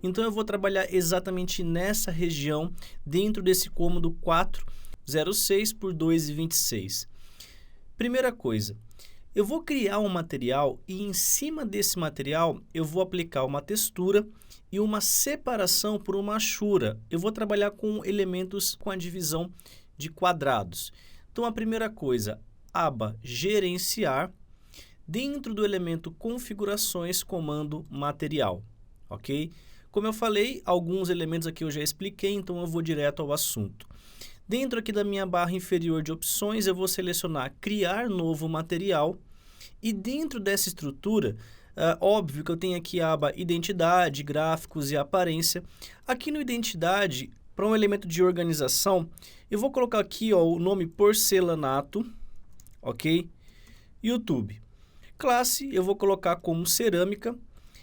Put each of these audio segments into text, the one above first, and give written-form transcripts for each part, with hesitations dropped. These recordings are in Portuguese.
Então eu vou trabalhar exatamente nessa região, dentro desse cômodo 406 por 2,26. Primeira coisa, eu vou criar um material e em cima desse material eu vou aplicar uma textura e uma separação por uma achura. Eu vou trabalhar com elementos com a divisão de quadrados. Então a primeira coisa, aba gerenciar, dentro do elemento configurações, comando material, ok? Como eu falei, alguns elementos aqui eu já expliquei, então eu vou direto ao assunto. Dentro aqui da minha barra inferior de opções, eu vou selecionar criar novo material e dentro dessa estrutura, óbvio que eu tenho aqui a aba identidade, gráficos e aparência. Aqui no identidade, para um elemento de organização, eu vou colocar aqui ó, o nome porcelanato, ok? YouTube. Classe eu vou colocar como cerâmica.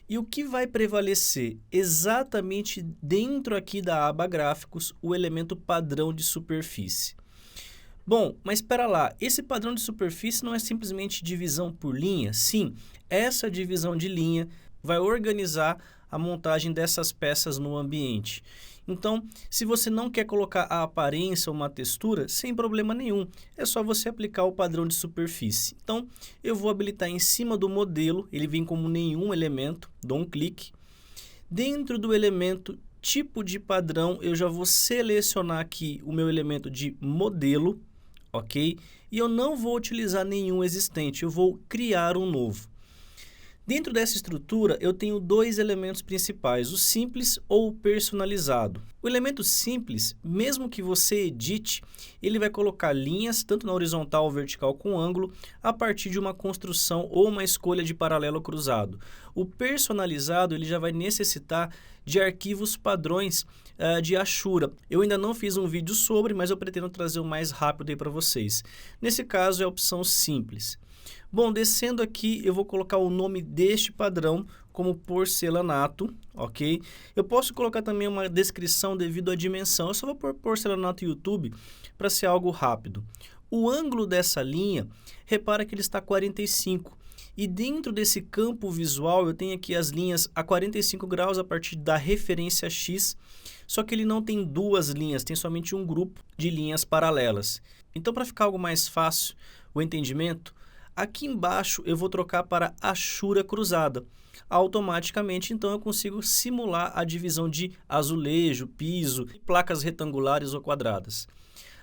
E o que vai prevalecer exatamente dentro aqui da aba gráficos, o elemento padrão de superfície. Bom, mas espera lá, esse padrão de superfície não é simplesmente divisão por linha? Sim, essa divisão de linha vai organizar a montagem dessas peças no ambiente. Então, se você não quer colocar a aparência ou uma textura, sem problema nenhum, é só você aplicar o padrão de superfície. Então, eu vou habilitar em cima do modelo, ele vem como nenhum elemento, dou um clique. Dentro do elemento tipo de padrão, eu já vou selecionar aqui o meu elemento de modelo, ok? E eu não vou utilizar nenhum existente, eu vou criar um novo. Dentro dessa estrutura, eu tenho dois elementos principais, o simples ou o personalizado. O elemento simples, mesmo que você edite, ele vai colocar linhas, tanto na horizontal ou vertical com ângulo, a partir de uma construção ou uma escolha de paralelo cruzado. O personalizado, ele já vai necessitar de arquivos padrões de Ashura. Eu ainda não fiz um vídeo sobre, mas eu pretendo trazer o mais rápido aí para vocês. Nesse caso, é a opção simples. Bom, descendo aqui, eu vou colocar o nome deste padrão como porcelanato, ok? Eu posso colocar também uma descrição devido à dimensão. Eu só vou pôr porcelanato YouTube para ser algo rápido. O ângulo dessa linha, repara que ele está 45. E dentro desse campo visual, eu tenho aqui as linhas a 45 graus a partir da referência X, só que ele não tem duas linhas, tem somente um grupo de linhas paralelas. Então, para ficar algo mais fácil o entendimento, aqui embaixo eu vou trocar para achura cruzada. Automaticamente, então, eu consigo simular a divisão de azulejo, piso, placas retangulares ou quadradas.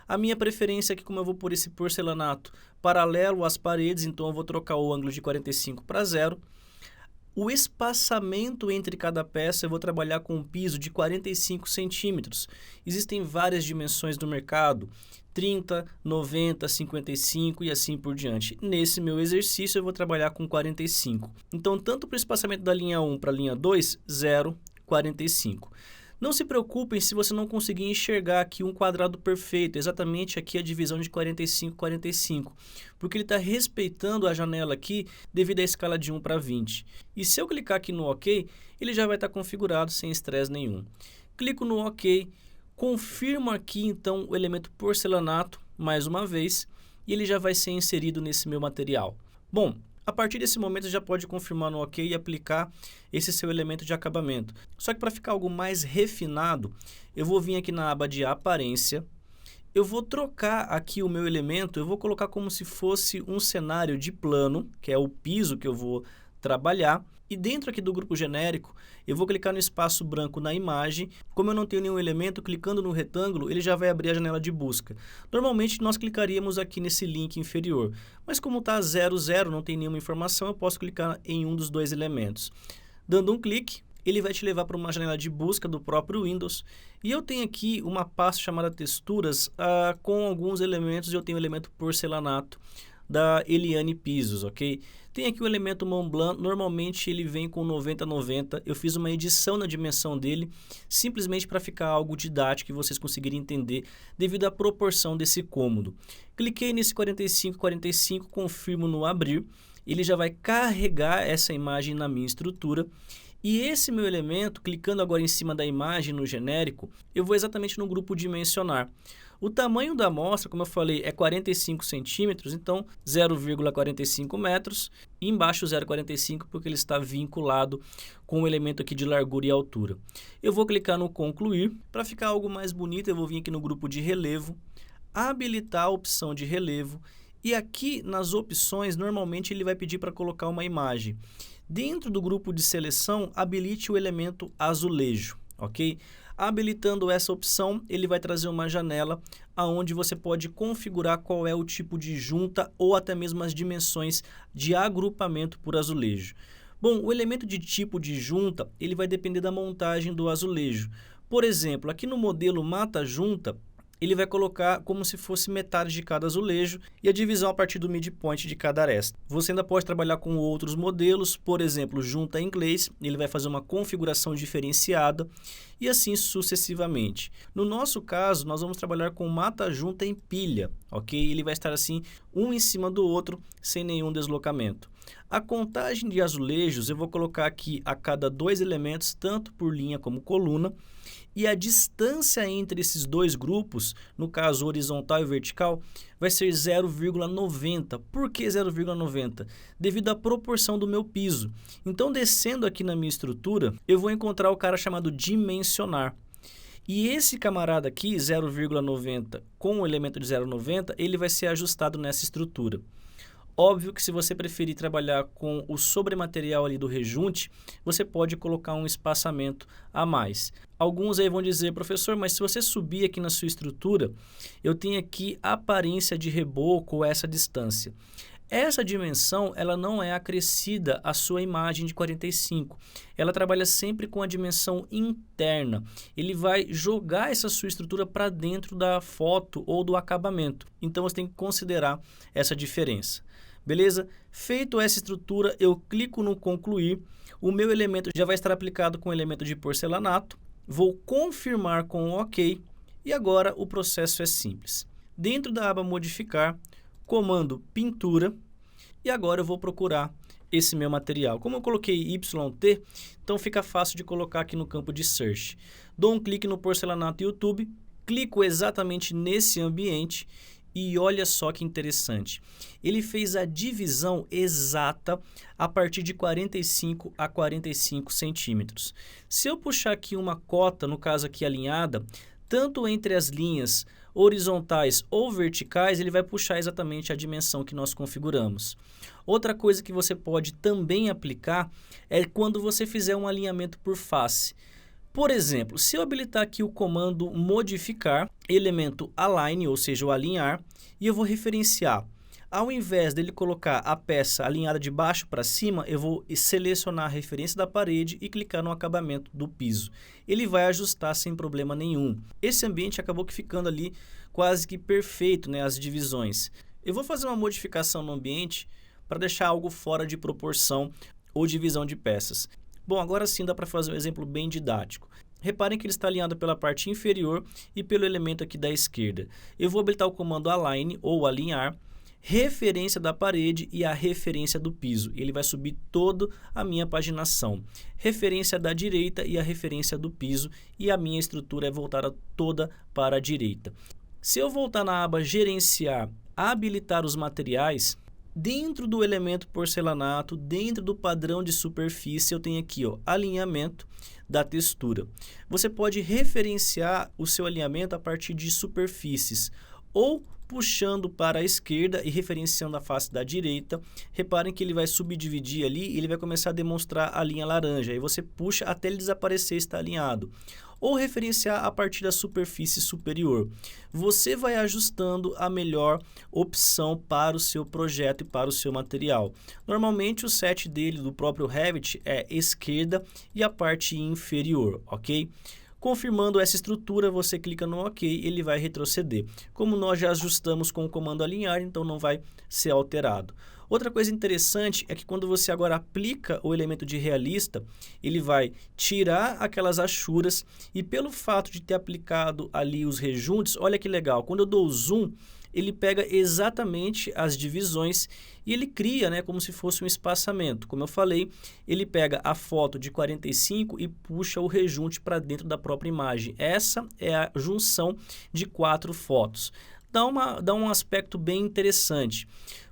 A minha preferência aqui, como eu vou pôr esse porcelanato paralelo às paredes, então eu vou trocar o ângulo de 45 para 0. O espaçamento entre cada peça eu vou trabalhar com um piso de 45 centímetros. Existem várias dimensões no mercado, 30, 90, 55 e assim por diante. Nesse meu exercício eu vou trabalhar com 45. Então, tanto para o espaçamento da linha 1 para a linha 2, 0, 45. Não se preocupem se você não conseguir enxergar aqui um quadrado perfeito, exatamente aqui a divisão de 45, 45, porque ele está respeitando a janela aqui devido à escala de 1 para 20. E se eu clicar aqui no OK, ele já vai estar configurado sem estresse nenhum. Clico no OK, confirmo aqui então o elemento porcelanato, mais uma vez, e ele já vai ser inserido nesse meu material. Bom, a partir desse momento você já pode confirmar no OK e aplicar esse seu elemento de acabamento. Só que para ficar algo mais refinado, eu vou vir aqui na aba de aparência, eu vou trocar aqui o meu elemento, eu vou colocar como se fosse um cenário de plano, que é o piso que eu vou trabalhar, e dentro aqui do grupo genérico, eu vou clicar no espaço branco na imagem. Como eu não tenho nenhum elemento, clicando no retângulo, ele já vai abrir a janela de busca. Normalmente, nós clicaríamos aqui nesse link inferior, mas como está 00, não tem nenhuma informação, eu posso clicar em um dos dois elementos. Dando um clique, ele vai te levar para uma janela de busca do próprio Windows. E eu tenho aqui uma pasta chamada texturas com alguns elementos, eu tenho o elemento porcelanato da Eliane Pisos, ok? Tem aqui o elemento Mont Blanc, normalmente ele vem com 90-90, eu fiz uma edição na dimensão dele, simplesmente para ficar algo didático e vocês conseguirem entender devido à proporção desse cômodo. Cliquei nesse 45-45, confirmo no abrir, ele já vai carregar essa imagem na minha estrutura. E esse meu elemento, clicando agora em cima da imagem no genérico, eu vou exatamente no grupo dimensionar. O tamanho da amostra, como eu falei, é 45 centímetros, então 0,45 metros, e embaixo 0,45 porque ele está vinculado com o elemento aqui de largura e altura. Eu vou clicar no concluir. Para ficar algo mais bonito, eu vou vir aqui no grupo de relevo, habilitar a opção de relevo, e aqui nas opções, normalmente ele vai pedir para colocar uma imagem. Dentro do grupo de seleção, habilite o elemento azulejo, ok? Habilitando essa opção, ele vai trazer uma janela onde você pode configurar qual é o tipo de junta ou até mesmo as dimensões de agrupamento por azulejo. Bom, o elemento de tipo de junta, ele vai depender da montagem do azulejo. Por exemplo, aqui no modelo Mata Junta, ele vai colocar como se fosse metade de cada azulejo e a divisão a partir do midpoint de cada aresta. Você ainda pode trabalhar com outros modelos, por exemplo, junta em inglês, ele vai fazer uma configuração diferenciada e assim sucessivamente. No nosso caso, nós vamos trabalhar com mata junta em pilha, ok? Ele vai estar assim, um em cima do outro, sem nenhum deslocamento. A contagem de azulejos eu vou colocar aqui a cada 2 elementos, tanto por linha como coluna, e a distância entre esses dois grupos, no caso horizontal e vertical, vai ser 0,90. Por que 0,90? Devido à proporção do meu piso. Então, descendo aqui na minha estrutura, eu vou encontrar o cara chamado dimensionar. E esse camarada aqui, 0,90, com o elemento de 0,90, ele vai ser ajustado nessa estrutura. Óbvio que se você preferir trabalhar com o sobrematerial ali do rejunte, você pode colocar um espaçamento a mais. Alguns aí vão dizer, professor, mas se você subir aqui na sua estrutura, eu tenho aqui a aparência de reboco ou essa distância. Essa dimensão, ela não é acrescida à sua imagem de 45. Ela trabalha sempre com a dimensão interna. Ele vai jogar essa sua estrutura para dentro da foto ou do acabamento. Então, você tem que considerar essa diferença. Beleza? Feito essa estrutura, eu clico no concluir. O meu elemento já vai estar aplicado com o elemento de porcelanato. Vou confirmar com o OK. E agora o processo é simples. Dentro da aba modificar, comando pintura. E agora eu vou procurar esse meu material. Como eu coloquei YT, então fica fácil de colocar aqui no campo de search. Dou um clique no porcelanato YouTube. Clico exatamente nesse ambiente. E olha só que interessante, ele fez a divisão exata a partir de 45 a 45 centímetros. Se eu puxar aqui uma cota, no caso aqui alinhada, tanto entre as linhas horizontais ou verticais, ele vai puxar exatamente a dimensão que nós configuramos. Outra coisa que você pode também aplicar é quando você fizer um alinhamento por face. Por exemplo, se eu habilitar aqui o comando modificar, elemento align, ou seja, o alinhar, e eu vou referenciar. Ao invés dele colocar a peça alinhada de baixo para cima, eu vou selecionar a referência da parede e clicar no acabamento do piso. Ele vai ajustar sem problema nenhum. Esse ambiente acabou que ficando ali quase que perfeito, né, as divisões. Eu vou fazer uma modificação no ambiente para deixar algo fora de proporção ou divisão de peças. Bom, agora sim dá para fazer um exemplo bem didático. Reparem que ele está alinhado pela parte inferior e pelo elemento aqui da esquerda. Eu vou habilitar o comando align ou alinhar, referência da parede e a referência do piso. Ele vai subir toda a minha paginação. Referência da direita e a referência do piso, e a minha estrutura é voltada toda para a direita. Se eu voltar na aba gerenciar, habilitar os materiais, dentro do elemento porcelanato, dentro do padrão de superfície, eu tenho aqui, ó, alinhamento da textura. Você pode referenciar o seu alinhamento a partir de superfícies, ou puxando para a esquerda e referenciando a face da direita. Reparem que ele vai subdividir ali e ele vai começar a demonstrar a linha laranja. Aí você puxa até ele desaparecer, está alinhado. Ou referenciar a partir da superfície superior. Você vai ajustando a melhor opção para o seu projeto e para o seu material. Normalmente o set dele do próprio Revit é esquerda e a parte inferior, ok? Confirmando essa estrutura, você clica no OK, ele vai retroceder. Como nós já ajustamos com o comando alinhar, então não vai ser alterado. Outra coisa interessante é que quando você agora aplica o elemento de realista, ele vai tirar aquelas achuras e pelo fato de ter aplicado ali os rejuntos, olha que legal, quando eu dou o zoom, ele pega exatamente as divisões e ele cria, né, como se fosse um espaçamento. Como eu falei, ele pega a foto de 45 e puxa o rejunte para dentro da própria imagem. Essa é a junção de 4 fotos. Dá um aspecto bem interessante.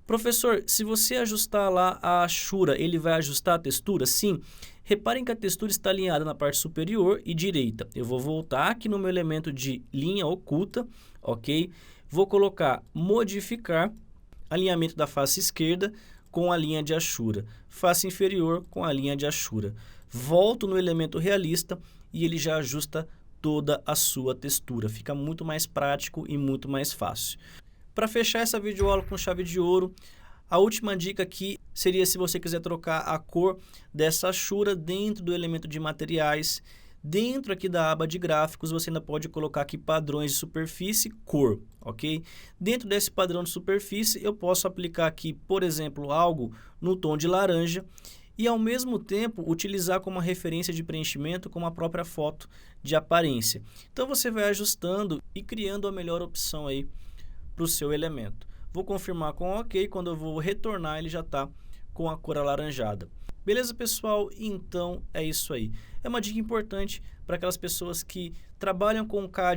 Professor, se você ajustar lá a achura, ele vai ajustar a textura? Sim. Reparem que a textura está alinhada na parte superior e direita. Eu vou voltar aqui no meu elemento de linha oculta, ok? Vou colocar modificar, alinhamento da face esquerda com a linha de achura, face inferior com a linha de achura. Volto no elemento realista e ele já ajusta toda a sua textura. Fica muito mais prático e muito mais fácil. Para fechar essa videoaula com chave de ouro, a última dica aqui seria se você quiser trocar a cor dessa achura dentro do elemento de materiais. Dentro aqui da aba de gráficos, você ainda pode colocar aqui padrões de superfície, cor, ok? Dentro desse padrão de superfície, eu posso aplicar aqui, por exemplo, algo no tom de laranja e, ao mesmo tempo, utilizar como referência de preenchimento como a própria foto de aparência. Então, você vai ajustando e criando a melhor opção aí para o seu elemento. Vou confirmar com OK, quando eu vou retornar, ele já está com a cor alaranjada. Beleza, pessoal? Então, é isso aí. É uma dica importante para aquelas pessoas que trabalham com CAD